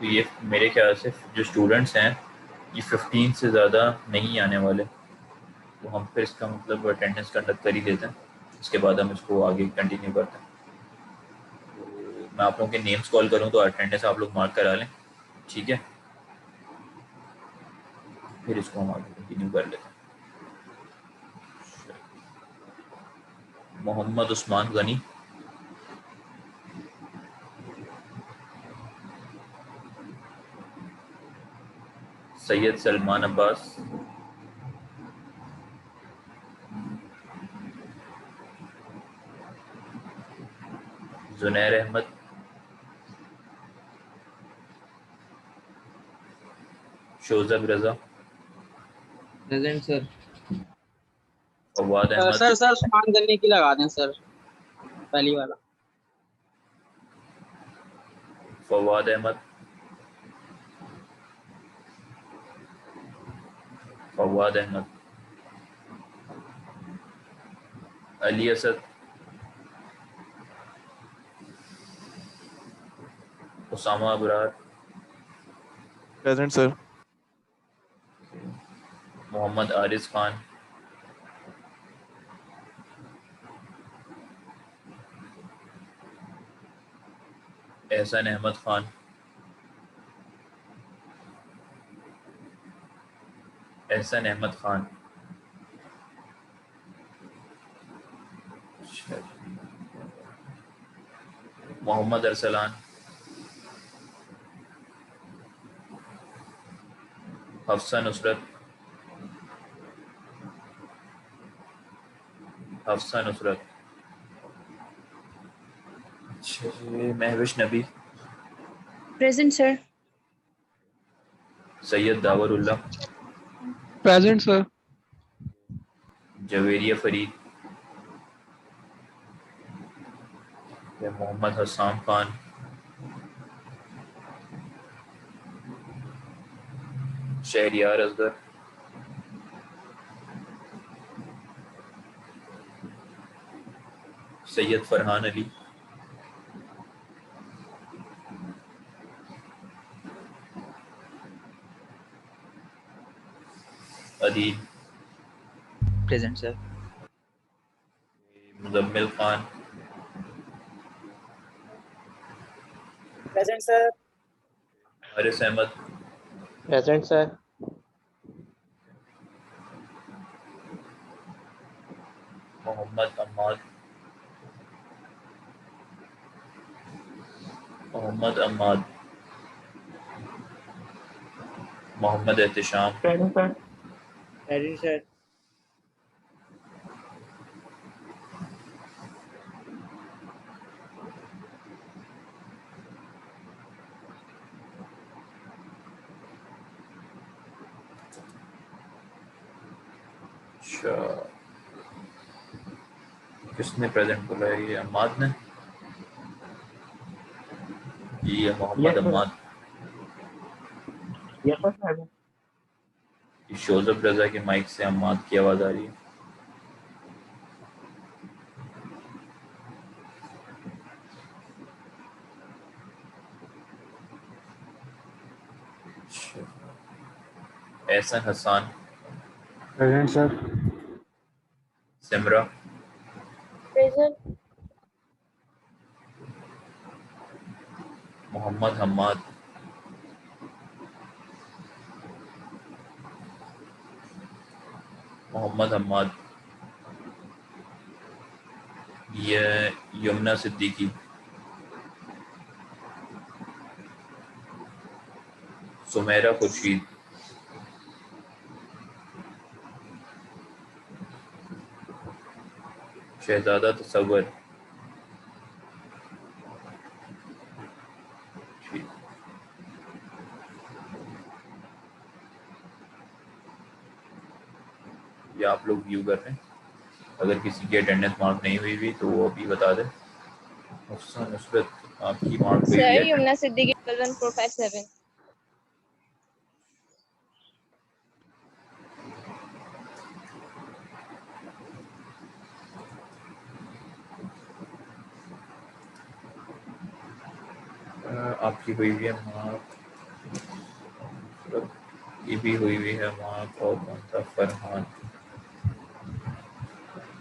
तो ये मेरे ख्याल से जो स्टूडेंट्स हैं ये 15 से ज़्यादा नहीं आने वाले, तो हम फिर इसका मतलब अटेंडेंस कंडक्ट कर ही देते हैं, उसके बाद हम इसको आगे कंटिन्यू करते हैं। तो मैं आप लोगों के नेम्स कॉल करूँ तो अटेंडेंस आप लोग मार्क करा लें, ठीक है, फिर इसको हम आगे कंटिन्यू कर लेते हैं। Mohammad Usman Ghani, Syed Salman Abbas, Junair Ahmed, Shozab Raza, present sir. Fawad Ahmed, sir Usman Ghani की लगा दें सर, पहली वाला। Fawad Ahmed, Fawad Ahmed, Ali Asad, Usama Abrar, present sir. Mohammad Ariz Khan, Ehsan Ahmed Khan, Ehsan Ahmed Khan, Mohammad Arsalan, Hafsa Nusrat, Hafsa Nusrat, Mahvish Nabi, present sir. Syed Daurullah, present sir. Javeria Farid, Mohammad Hasam Khan, Shahriyar Asghar, Syed Farhan Ali, Adeel, present sir. Muzammil Khan, present sir. Haris Ahmad, present sir. Mohammad Ammad, Mohammad Ammad, Mohammad Ehtisham, present sir. Present sir. अच्छा किसने प्रेजेंट बोला है? ये अम्माद ने, ये मोहम्मद अम्माद, यस सर। शोजब रजा के माइक से अम्माद की आवाज़ आ रही है। Ehsan Hassan, present sir. Simra, present. Mohammad Hammad, Mohammad Hammad, ये यमुना सिद्दीकी, सुमेरा खुर्शीद, शहजादा तसव्वुर, ये आप लोग व्यू कर रहे हैं। अगर किसी की अटेंडेंस मार्क नहीं हुई भी तो वो अभी बता दें। हफ्सा नुसरत आपकी मार्क हुई सर है? यमुना सिद्दीकी 11457। आपकी हुई है मार्क ये भी हुई है वहाँ और कौन था, फरहान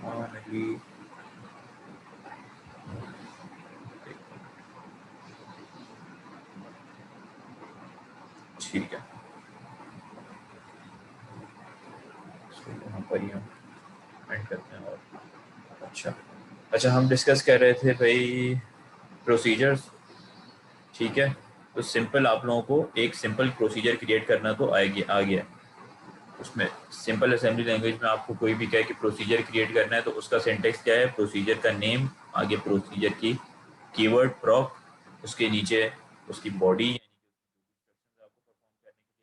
अली। ठीक है, इसको यहाँ पर ही हम एंड करते हैं। और अच्छा हम डिस्कस कर रहे थे भाई प्रोसीजर्स, ठीक है। तो सिंपल आप लोगों को एक सिंपल प्रोसीजर क्रिएट करना तो आ गया। उसमें सिंपल असेंबली लैंग्वेज में आपको कोई भी कहे कि प्रोसीजर क्रिएट करना है तो उसका सिंटेक्स क्या है, प्रोसीजर का नेम, आगे प्रोसीजर की कीवर्ड प्रॉप, उसके नीचे उसकी बॉडी,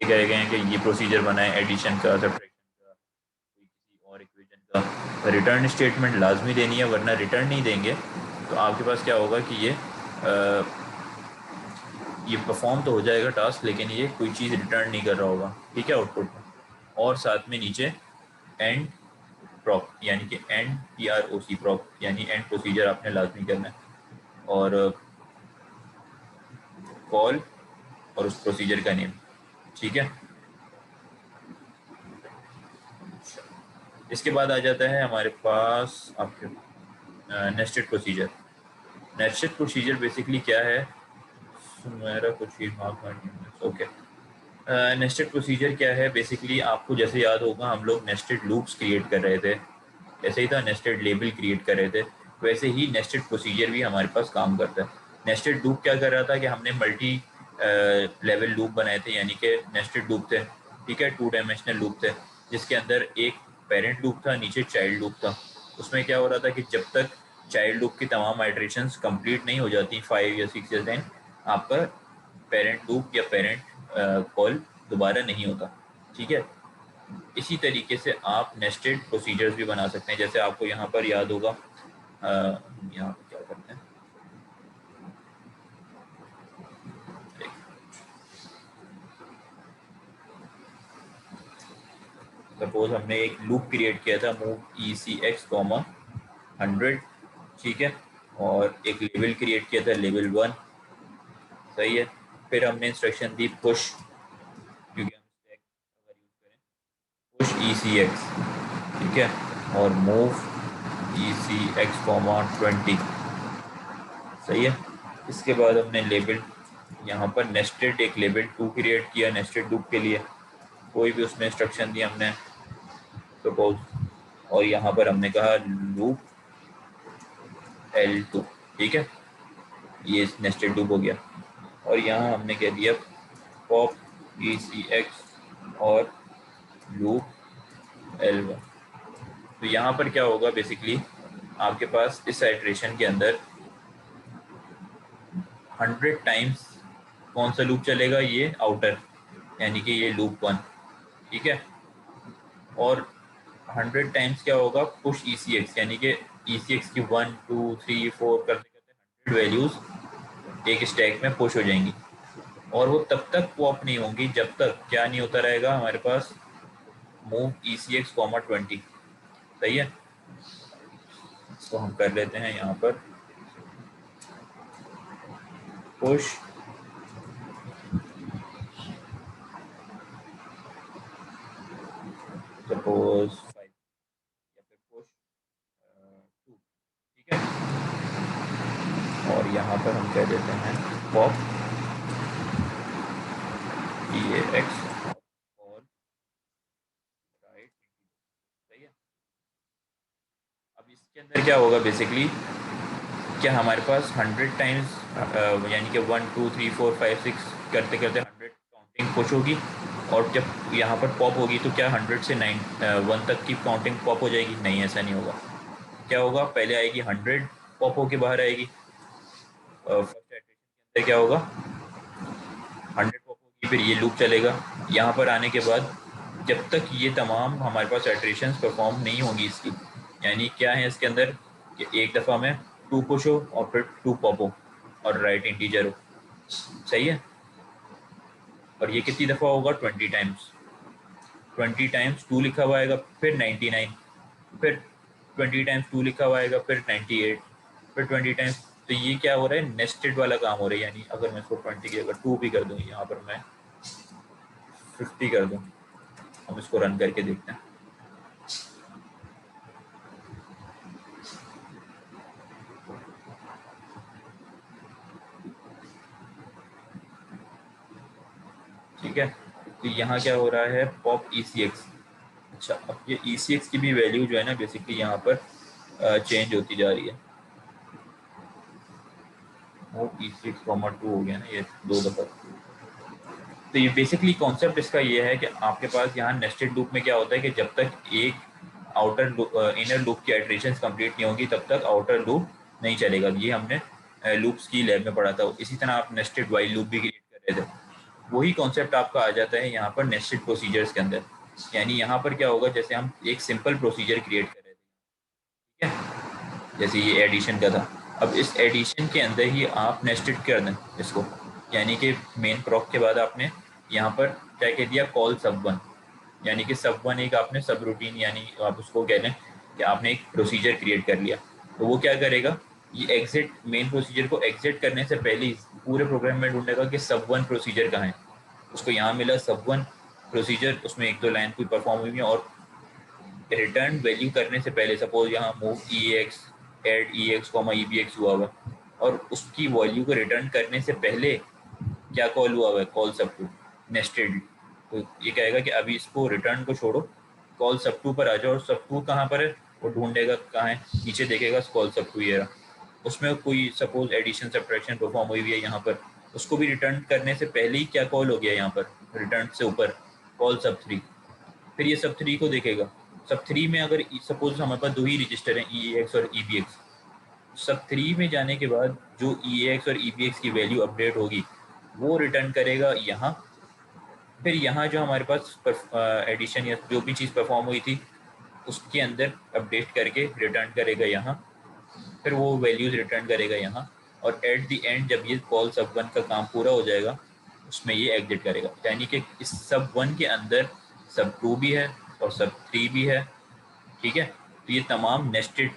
कहे गए हैं कि ये प्रोसीजर बनाए एडिशन का, सब्ट्रैक्शन का, कोई किसी और इक्वेशन का। रिटर्न स्टेटमेंट लाजमी देनी है, वरना रिटर्न नहीं देंगे तो आपके पास क्या होगा कि ये परफॉर्म तो हो जाएगा टास्क, लेकिन ये कोई चीज़ रिटर्न नहीं कर रहा होगा, ठीक है, आउटपुट में। और साथ में नीचे एंड प्रॉप, यानी कि एंड PROC प्रॉप, यानी एंड प्रोसीजर आपने लाजमी करना है, और कॉल और उस प्रोसीजर का नेम, ठीक है। इसके बाद आ जाता है हमारे पास आपके nested procedure. Nested procedure basically क्या है, मेरा कुछ ही ओके। नेस्टेड प्रोसीजर क्या है, बेसिकली आपको जैसे याद होगा हम लोग नेस्टेड लूप्स क्रिएट कर रहे थे, ऐसे ही था, नेस्टेड लेबल क्रिएट कर रहे थे, वैसे ही नेस्टेड प्रोसीजर भी हमारे पास काम करता है। नेस्टेड लूप क्या कर रहा था कि हमने मल्टी लेवल लूप बनाए थे, यानी कि नेस्टेड लूप थे, ठीक है, 2 डायमेंशनल लूप थे, जिसके अंदर एक पेरेंट लूप था, नीचे चाइल्ड लूप था। उसमें क्या हो रहा था कि जब तक चाइल्ड लूप की तमाम आइट्रेशंस कंप्लीट नहीं हो जाती, 5 या 6 या 10, आपका पेरेंट लूप या पेरेंट कॉल दोबारा नहीं होता, ठीक है। इसी तरीके से आप नेस्टेड प्रोसीजर्स भी बना सकते हैं, जैसे आपको यहाँ पर याद होगा, यहाँ पर क्या करते हैं, सपोज हमने एक लूप क्रिएट किया था, मूव ECX 100, ठीक है, और एक लेवल क्रिएट किया था लेवल 1, सही है। फिर हमने इंस्ट्रक्शन दी पुश, क्योंकि हम स्टैक अगर यूज करें, पुश ECX, ठीक है, और मूव ECX 20, सही है। इसके बाद हमने लेबल यहाँ पर नेस्टेड एक लेबल 2 क्रिएट किया नेस्टेड लूप के लिए, कोई भी उसमें इंस्ट्रक्शन दी हमने सपोज, और यहाँ पर हमने कहा लूप L2, ठीक है, ये नेस्टेड लूप हो गया। और यहाँ हमने कह दिया पॉप ECX और लूप L1। तो यहाँ पर क्या होगा, बेसिकली आपके पास इस आइट्रेशन के अंदर 100 टाइम्स कौन सा लूप चलेगा, ये आउटर, यानी कि ये लूप 1, ठीक है, और 100 टाइम्स क्या होगा, पुश ECX, यानी कि ECX की 1 2 3 4 करते करते 100 वैल्यूज एक स्टैक में पुश हो जाएंगी, और वो तब तक पॉप नहीं होंगी जब तक क्या नहीं होता रहेगा हमारे पास मूव ECX 20, सही है। इसको हम कर लेते हैं यहाँ पर पुश सपोज 5 या फिर पुश 2, ठीक है, और यहाँ पर हम कह देते हैं पॉप EAX और राइट, सही है। अब इसके अंदर क्या होगा, बेसिकली क्या हमारे पास 100 टाइम्स यानी कि 1 2 3 4 5 6 करते करते 100 काउंटिंग पुश होगी, और जब यहाँ पर पॉप होगी तो क्या 100 से 1 तक की काउंटिंग पॉप हो जाएगी, नहीं, ऐसा नहीं होगा। क्या होगा, पहले आएगी 100 पॉप होके बाहर आएगी, फर्स्ट इटरेशन के अंदर क्या होगा 100 पॉप होगी, फिर ये लूप चलेगा। यहाँ पर आने के बाद जब तक ये तमाम हमारे पास इटरेशंस परफॉर्म नहीं होंगी इसकी, यानी क्या है इसके अंदर कि एक दफ़ा में 2 पुश हो और फिर 2 पॉप हो और राइट इंटीजर हो, सही है। और ये कितनी दफ़ा होगा, 20 टाइम्स, 20 टाइम्स 2 लिखा हुआ आएगा, फिर 99, फिर 20 टाइम्स 2 लिखा हुआ आएगा, फिर 98, फिर 20 टाइम्स। तो ये क्या हो रहा है, नेस्टेड वाला काम हो रहा है, यानी अगर मैं इसको 20 की अगर 2 भी कर दूँ, यहाँ पर मैं 50 कर दूं, हम इसको रन करके देखते हैं। ठीक है, तो यहाँ क्या हो रहा है, पॉप ECX। अच्छा, अब ये ECX की भी वैल्यू जो है ना बेसिकली यहाँ पर चेंज होती जा रही है। वो ECX,2 हो गया ना ये 2 दफ़ा। तो ये बेसिकली कॉन्सेप्ट इसका ये है कि आपके पास यहाँ नेस्टेड लूप में क्या होता है कि जब तक एक आउटर इनर लूप की इटरेशंस कंप्लीट नहीं होंगी तब तक आउटर लूप नहीं चलेगा। ये हमने लूप्स की लैब में पढ़ा था। इसी तरह आप नेस्टेड वाइल लूप भी क्रिएट कर रहे थे, वही कॉन्सेप्ट आपका आ जाता है यहाँ पर नेस्टेड प्रोसीजर्स के अंदर। यानी यहाँ पर क्या होगा, जैसे हम एक सिंपल प्रोसीजर क्रिएट कर रहे थे, ठीक है, जैसे ये एडिशन का था। अब इस एडिशन के अंदर ही आप नेस्टेड कर दें इसको, यानी कि मेन प्रॉक के बाद आपने यहाँ पर क्या कह दिया, कॉल सब वन, यानी कि सब वन एक आपने सब रूटीन, यानी आप उसको कह लें कि आपने एक प्रोसीजर क्रिएट कर लिया। तो वो क्या करेगा, ये एग्जिट मेन प्रोसीजर को एग्जिट करने से पहले ही पूरे प्रोग्राम में ढूंढेगा कि सब वन प्रोसीजर कहाँ है। उसको यहाँ मिला सब वन प्रोसीजर, उसमें 1-2 लाइन कोई परफॉर्म हुई है, और रिटर्न वैल्यू करने से पहले सपोज यहाँ move EAX add EAX, EBX हुआ हुआ है, और उसकी वैल्यू को रिटर्न करने से पहले क्या कॉल हुआ हुआ है, कॉल सब टू नेस्टेड। तो ये कहेगा कि अभी इसको रिटर्न को छोड़ो, कॉल सब टू पर आ जाओ, और सब टू कहाँ पर है वो ढूंढेगा कहाँ है, नीचे देखेगा कॉल सब टू ये रहा, उसमें कोई सपोज एडिशन सब्ट्रैक्शन परफॉर्म हुई है यहाँ पर, उसको भी रिटर्न करने से पहले ही क्या कॉल हो गया यहाँ पर, रिटर्न से ऊपर कॉल सब 3। फिर ये सब 3 को देखेगा, सब 3 में अगर सपोज हमारे पास 2 ही रजिस्टर हैं EAX और EBX, सब 3 में जाने के बाद जो EAX और EBX की वैल्यू अपडेट होगी वो रिटर्न करेगा यहाँ। फिर यहाँ जो हमारे पास एडिशन या जो भी चीज़ परफॉर्म हुई थी उसके अंदर अपडेट करके रिटर्न करेगा यहाँ, फिर वो वैल्यूज़ रिटर्न करेगा यहाँ, और एट द एंड जब ये कॉल सब वन का काम पूरा हो जाएगा उसमें ये एग्जिट करेगा। यानी कि इस सब वन के अंदर सब 2 भी है और सब 3 भी है, ठीक है। तो ये तमाम नेस्टेड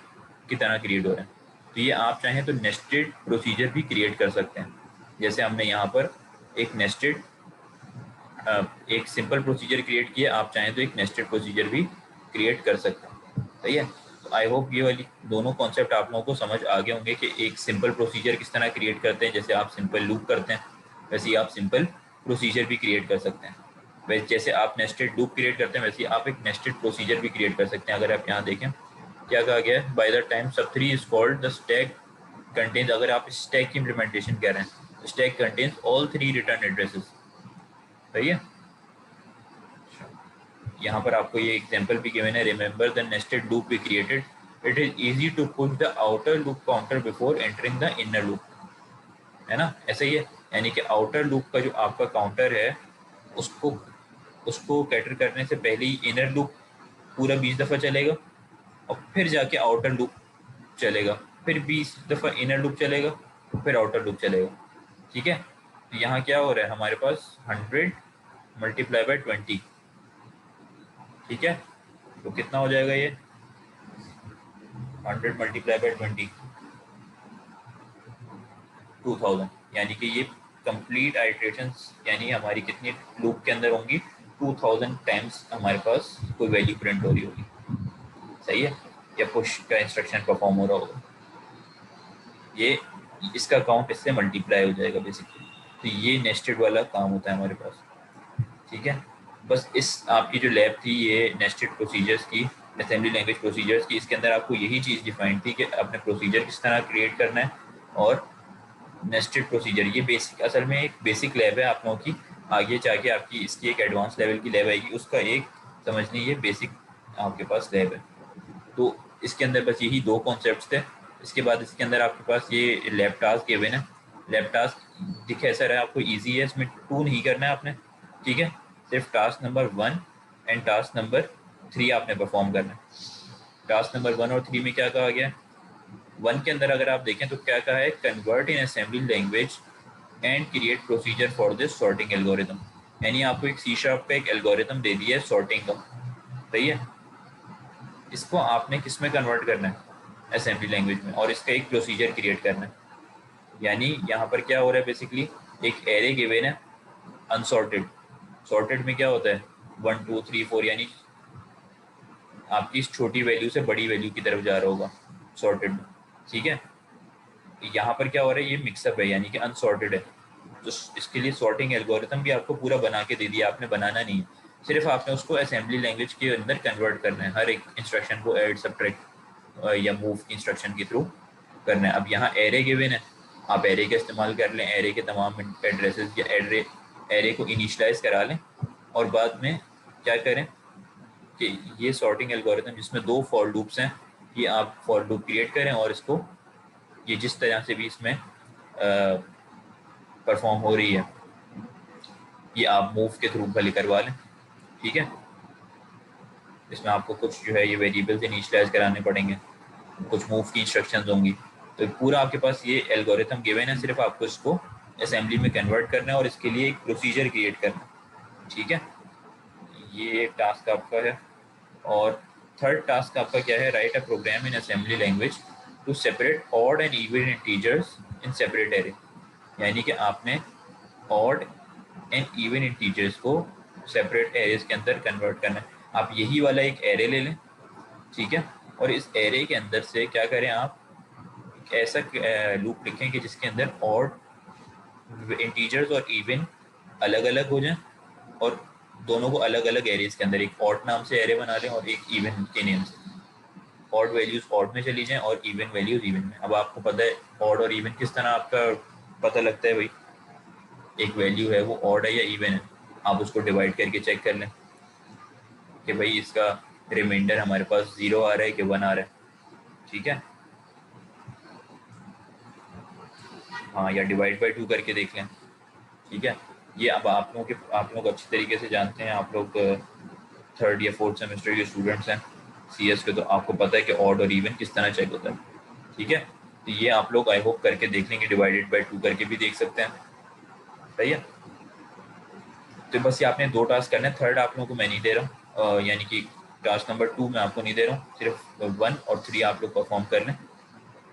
की तरह क्रिएट हो रहे हैं। तो ये आप चाहें तो नेस्टेड प्रोसीजर भी क्रिएट कर सकते हैं, जैसे हमने यहाँ पर एक नेस्टेड एक सिंपल प्रोसीजर क्रिएट किया, आप चाहें तो एक नेस्टेड प्रोसीजर भी क्रिएट कर सकते हैं। सही है, तो आई होप ये वाली दोनों कॉन्सेप्ट आप लोगों को समझ आ गए होंगे कि एक सिंपल प्रोसीजर किस तरह क्रिएट करते हैं। जैसे आप सिंपल लूप करते हैं वैसे ही आप सिंपल प्रोसीजर भी क्रिएट कर सकते हैं। वैसे जैसे आप नेस्टेड लूप क्रिएट करते हैं वैसे ही आप एक नेस्टेड प्रोसीजर भी क्रिएट कर सकते हैं। अगर आप यहाँ देखें क्या कहा गया है, बाय द टाइम सब 3 is called the stack contains, अगर आप स्टैक की इम्प्लीमेंटेशन कर रहे हैं, stack contains all 3 return addresses. सही है, यहाँ पर आपको ये एग्जांपल भी गिवन है, remember the nested loop we created, it is easy to push the outer loop counter before entering the inner loop, है ना, ऐसा ही है। यानी कि आउटर लूप का जो आपका काउंटर है उसको कैटर करने से पहले ही इनर लूप पूरा 20 दफ़ा चलेगा, और फिर जाके आउटर लूप चलेगा, फिर 20 दफ़ा इनर लूप चलेगा, फिर आउटर लूप चलेगा, ठीक है। तो यहाँ क्या हो रहा है, हमारे पास 100 × 20, ठीक है। तो कितना हो जाएगा ये 100 × 20 2000, यानी कि ये कंप्लीट आइटरेशंस यानी हमारी कितनी लूप के अंदर होंगी, 2000 टाइम्स हमारे पास कोई वैल्यू प्रिंट हो रही होगी। सही है, या पुश का इंस्ट्रक्शन परफॉर्म हो रहा होगा, ये इसका काउंट इससे मल्टीप्लाई हो जाएगा बेसिकली। तो ये नेस्टेड वाला काम होता है हमारे पास, ठीक है। बस इस आपकी जो लैब थी ये नेस्टेड प्रोसीजर्स की, असेंबली लैंग्वेज प्रोसीजर्स की, इसके अंदर आपको यही चीज़ डिफाइन थी कि आपने प्रोसीजर किस तरह क्रिएट करना है, और नेस्टेड प्रोसीजर ये बेसिक असल में एक बेसिक लैब है आप लोगों की। आगे जाके आपकी इसकी एक एडवांस लेवल की लैब आएगी, उसका एक समझनी ये बेसिक आपके पास लैब है। तो इसके अंदर बस यही 2 कॉन्सेप्ट थे। इसके बाद इसके अंदर आपके पास ये लैब टास्क गिवन है। लैब टास्क दिखे ऐसा रहा आपको ईजी है, इसमें 2 नहीं करना है आपने, ठीक है। सिर्फ task number 1 and task number 3 आपने परफॉर्म करना है। टास्क नंबर 1 और 3 में क्या कहा गया है, 1 के अंदर अगर आप देखें तो क्या कहा है, convert in assembly language and create procedure for this sorting algorithm, यानी आपको एक C# पे एक एल्गोरिथम दे दिया है सॉर्टिंग का। सही है, इसको आपने किस में कन्वर्ट करना है, असेंबली लैंग्वेज में, और इसका एक प्रोसीजर क्रिएट करना है। यानी यहाँ पर क्या हो रहा है, बेसिकली एक एरे गिवन है अनसॉर्टेड, सॉर्टेड में क्या होता है 1 2 3 4, यानी आपकी इस छोटी वैल्यू से बड़ी वैल्यू की तरफ जा रहा होगा सॉर्टेड में, ठीक है। यहाँ पर क्या हो रहा है, ये मिक्सअप है यानी कि अनसॉर्टेड है। तो इसके लिए सॉर्टिंग एल्गोरिथम भी आपको पूरा बना के दे दिया, आपने बनाना नहीं है, सिर्फ आपने उसको असेंबली लैंग्वेज के अंदर कन्वर्ट करना है, हर एक इंस्ट्रक्शन को ऐड सब्ट्रैक्ट या मूव की इंस्ट्रक्शन के थ्रू करना है। अब यहाँ एरे गिवन है, आप एरे का इस्तेमाल कर लें, एरे के तमाम एड्रेसेस या एरे को इनिशलाइज करा लें, और बाद में क्या करें कि ये सॉर्टिंग एल्गोरिथम जिसमें 2 फॉर लूप्स हैं, ये आप फॉर लूप क्रिएट करें और इसको ये जिस तरह से भी इसमें परफॉर्म हो रही है ये आप मूव के थ्रू भले करवा लें, ठीक है। इसमें आपको कुछ जो है ये वेरिएबल्स इनिशियलाइज कराने पड़ेंगे, कुछ मूव की इंस्ट्रक्शंस होंगी, तो पूरा आपके पास ये एल्गोरिथम गिवन है, सिर्फ आपको इसको असेंबली में कन्वर्ट करना है और इसके लिए एक प्रोसीजर क्रिएट करना है, ठीक है। ये टास्क आपका है। और थर्ड टास्क आपका क्या है, write a program in assembly language to separate odd and even integers in separate array, यानी कि आपने ऑड एंड इवन इंटीजर्स को सेपरेट एरेज के अंदर कन्वर्ट करना है। आप यही वाला एक एरे ले लें, ठीक है, और इस एरे के अंदर से क्या करें, आप एक ऐसा लूप लिखें कि जिसके अंदर ऑड इंटीजर्स और इवन अलग अलग हो जाएं, और दोनों को अलग अलग एरेज के अंदर एक ऑड नाम से एरे बना लें और एक इवन के नेम से, ऑड वैल्यूज ऑड में चली जाएं और इवन वैल्यूज इवन में। अब आपको पता है ऑड और इवन किस तरह आपका पता लगता है, भाई एक वैल्यू है वो ऑड है या इवन है, आप उसको डिवाइड करके चेक कर लें कि भाई इसका रिमाइंडर हमारे पास 0 आ रहा है कि 1 आ रहा है, ठीक है। हाँ, या डिवाइड बाई 2 करके देख लें, ठीक है। ये अब आप लोग अच्छी तरीके से जानते हैं, आप लोग 3rd या 4th सेमेस्टर के स्टूडेंट्स हैं CS के, तो आपको पता है कि ऑड और इवन किस तरह चेक होता है, ठीक है। तो ये आप लोग आई होप करके देख लेंगे, डिवाइडेड बाई 2 करके भी देख सकते हैं, सही है। तो बस ये आपने 2 टास्क करने हैं, थर्ड आप लोगों को मैं नहीं दे रहा हूँ, यानी कि टास्क नंबर 2 मैं आपको नहीं दे रहा हूँ, सिर्फ 1 और 3 आप लोग परफॉर्म कर लें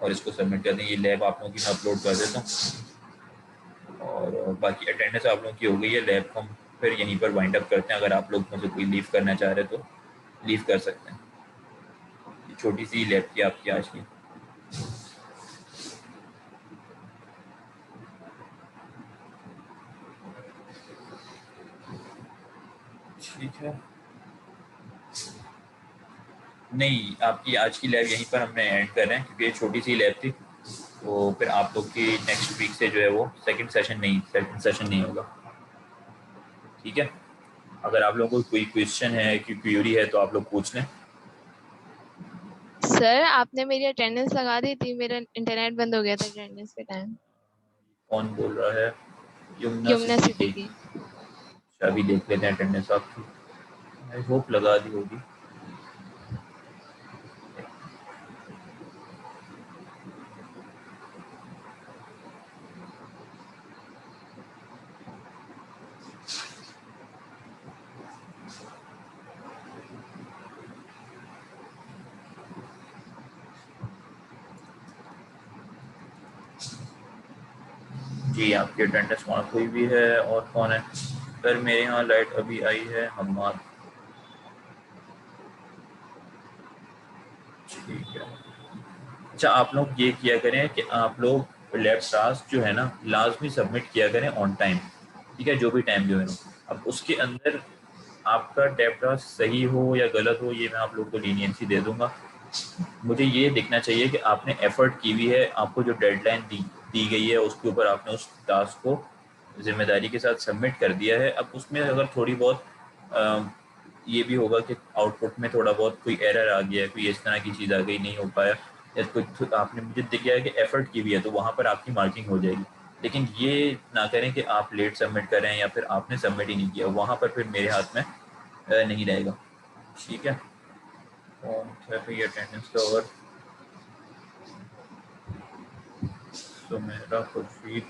और इसको सबमिट कर दें। ये लैब आप लोगों की मैं अपलोड कर देता हूँ और बाकी अटेंडेंस आप लोगों की हो गई है। लैब को हम फिर यहीं पर वाइंड अप करते हैं, अगर आप लोग मुझे कोई लीव करना चाह रहे तो लीव कर सकते हैं। छोटी सी लैब थी आपकी आज की। ठीक है, नहीं आपकी आज की लैब यहीं पर हमने एंड कर रहे हैं क्योंकि ये छोटी सी लैब थी, तो फिर आप लोग की नेक्स्ट वीक से जो है वो सेकंड सेशन नहीं होगा, ठीक है। अगर आप लोगों को कोई क्वेश्चन है कि क्वेरी है तो आप लोग पूछ लें। सर आपने मेरी अटेंडेंस लगा दी थी, मेरा इंटरनेट बंद हो गया था अटेंडेंस के टाइम। कौन बोल रहा है? यमुना सिद्दीकी। अभी देख लेते हैं अटेंडेंस आपकी, आई होप लगा दी होगी। जी आपकी अटेंडेंस मार्क हुई भी है। और कौन है सर? मेरे यहाँ लाइट अभी आई है, हमाद। ठीक है, अच्छा आप लोग ये किया करें कि आप लोग लैब टास्क जो है ना लाजमी सबमिट किया करें ऑन टाइम, ठीक है, जो भी टाइम जो है। अब उसके अंदर आपका लैब टास्क सही हो या गलत हो ये मैं आप लोग को लीनियंसी दे दूंगा। मुझे ये देखना चाहिए कि आपने एफर्ट की हुई है, आपको जो डेडलाइन दी गई है उसके ऊपर आपने उस टास्क को जिम्मेदारी के साथ सबमिट कर दिया है। अब उसमें अगर थोड़ी बहुत ये भी होगा कि आउटपुट में थोड़ा बहुत कोई एरर आ गया है, कोई इस तरह की चीज़ आ गई, नहीं हो पाया, या कोई आपने मुझे दिख गया है कि एफर्ट की हुई है, तो वहाँ पर आपकी मार्किंग हो जाएगी। लेकिन ये ना करें कि आप लेट सबमिट करें या फिर आपने सबमिट ही नहीं किया, वहाँ पर फिर मेरे हाथ में नहीं रहेगा, ठीक है। अटेंडेंस का ओवर तो मेरा खुर्शीद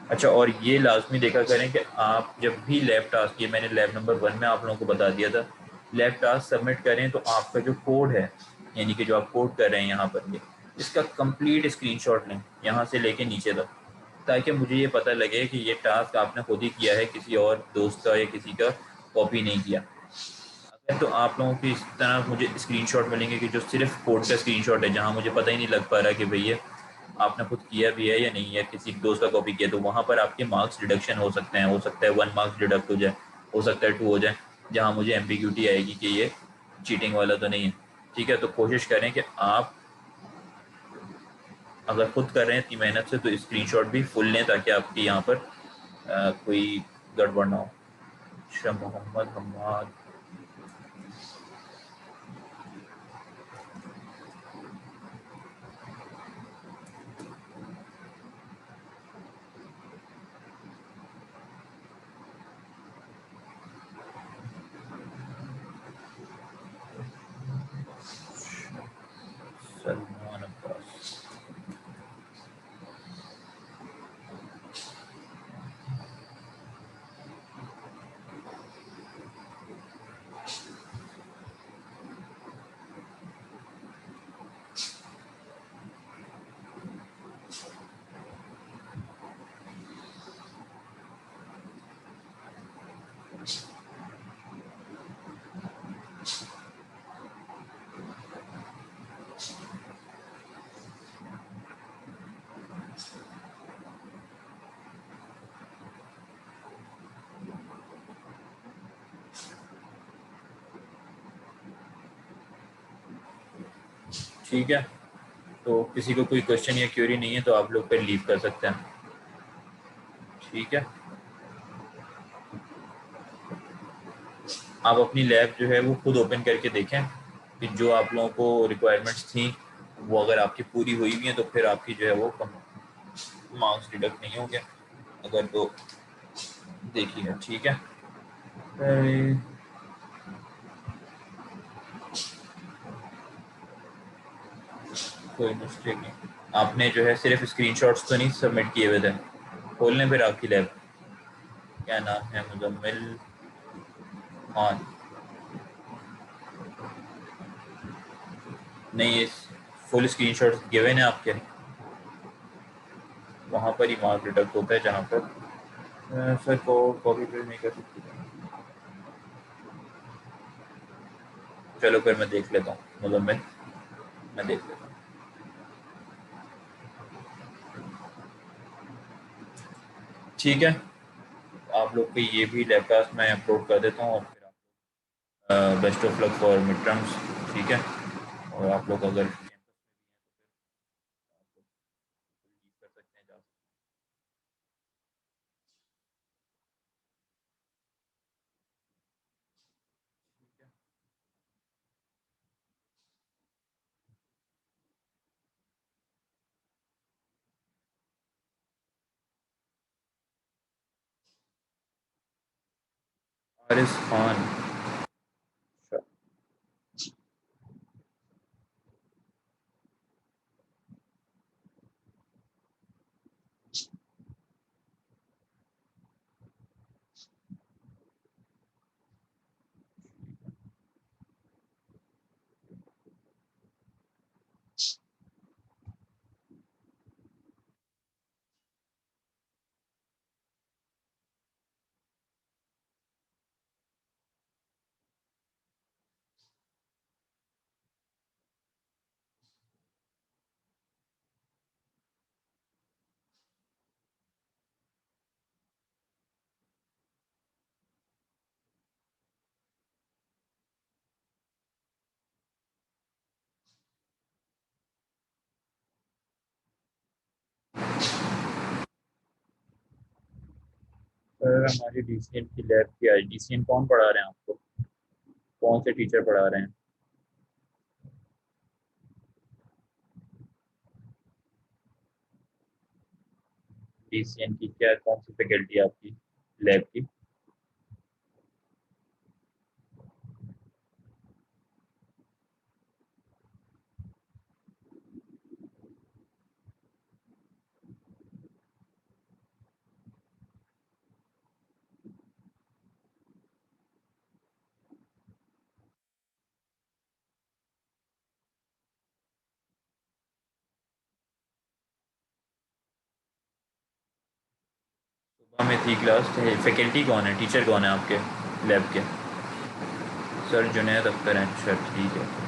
अच्छा। और ये लाजमी देखा करें कि आप जब भी लैब टास्क, ये मैंने लैब नंबर 1 में आप लोगों को बता दिया था, लैब टास्क सबमिट करें तो आपका जो कोड है, यानी कि जो आप कोड कर रहे हैं यहाँ पर, इसका कंप्लीट स्क्रीनशॉट लें यहाँ से लेके नीचे तक, ताकि मुझे ये पता लगे कि ये टास्क आपने खुद ही किया है, किसी और दोस्त का या किसी का कॉपी नहीं किया। अगर तो आप लोगों की इस तरह मुझे स्क्रीनशॉट मिलेंगे कि जो सिर्फ कोड का स्क्रीनशॉट है, जहाँ मुझे पता ही नहीं लग पा रहा कि भैया आपने खुद किया भी है या नहीं है, किसी दोस्त का कॉपी किया, तो वहाँ पर आपके मार्क्स डिडक्शन हो सकते हैं। हो सकता है 1 मार्क्स डिडक्ट हो जाए, हो सकता है 2 हो जाए, जहाँ मुझे एम्बिग्यूटी आएगी कि ये चीटिंग वाला तो नहीं है। ठीक है, तो कोशिश करें कि आप अगर खुद कर रहे हैं इतनी मेहनत से तो स्क्रीनशॉट भी फुल लें, ताकि आपकी यहाँ पर कोई गड़बड़ ना हो। शाह मोहम्मद हम्माद, सलमान अब्बास। ठीक है, तो किसी को कोई क्वेश्चन या क्यूरी नहीं है तो आप लोग फिर लीव कर सकते हैं। ठीक है, आप अपनी लैब जो है वो खुद ओपन करके देखें कि जो आप लोगों को रिक्वायरमेंट्स थी वो अगर आपकी पूरी हुई भी हैं तो फिर आपकी जो है वो कम मार्क्स डिडक्ट नहीं होंगे। अगर तो देखिए, ठीक है। कोई मिस्टेक नहीं, आपने जो है सिर्फ स्क्रीनशॉट्स तो नहीं सबमिट किए हुए थे। खोल लें फिर आपकी लैब। क्या नाम है? मुजम्मिल खान। नहीं, ये फुल स्क्रीनशॉट्स गिवन है आपके, वहाँ पर ही मार्क डिडक्ट होता है जहाँ पर सर को कॉपी पेस्ट नहीं कर सकती। चलो फिर मैं देख लेता हूँ मुजम्मिल, मैं देख लेता हूँ। ठीक है, आप लोग के ये भी लैपटॉप मैं अपलोड कर देता हूँ, और फिर आप best of luck for mid terms. ठीक है, और आप लोग अगर कैंपस में भी हैं तो फिर आप लोग लीव कर सकते हैं, जा सकते हैं। हारिस खान। सर हमारी डीसीएन की लैब की आई, डीसीएन कौन पढ़ा रहे हैं आपको? कौन से टीचर पढ़ा रहे हैं? डीसीएन की क्या, कौन सी फैकल्टी है आपकी लैब की? में थी क्लास। फैकल्टी कौन है, टीचर कौन है आपके लैब के? सर जुनैद अख्तर हैं। अच्छा ठीक है।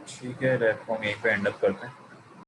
ठीक है, रेफॉर्म यहीं पे एंड अप करते हैं।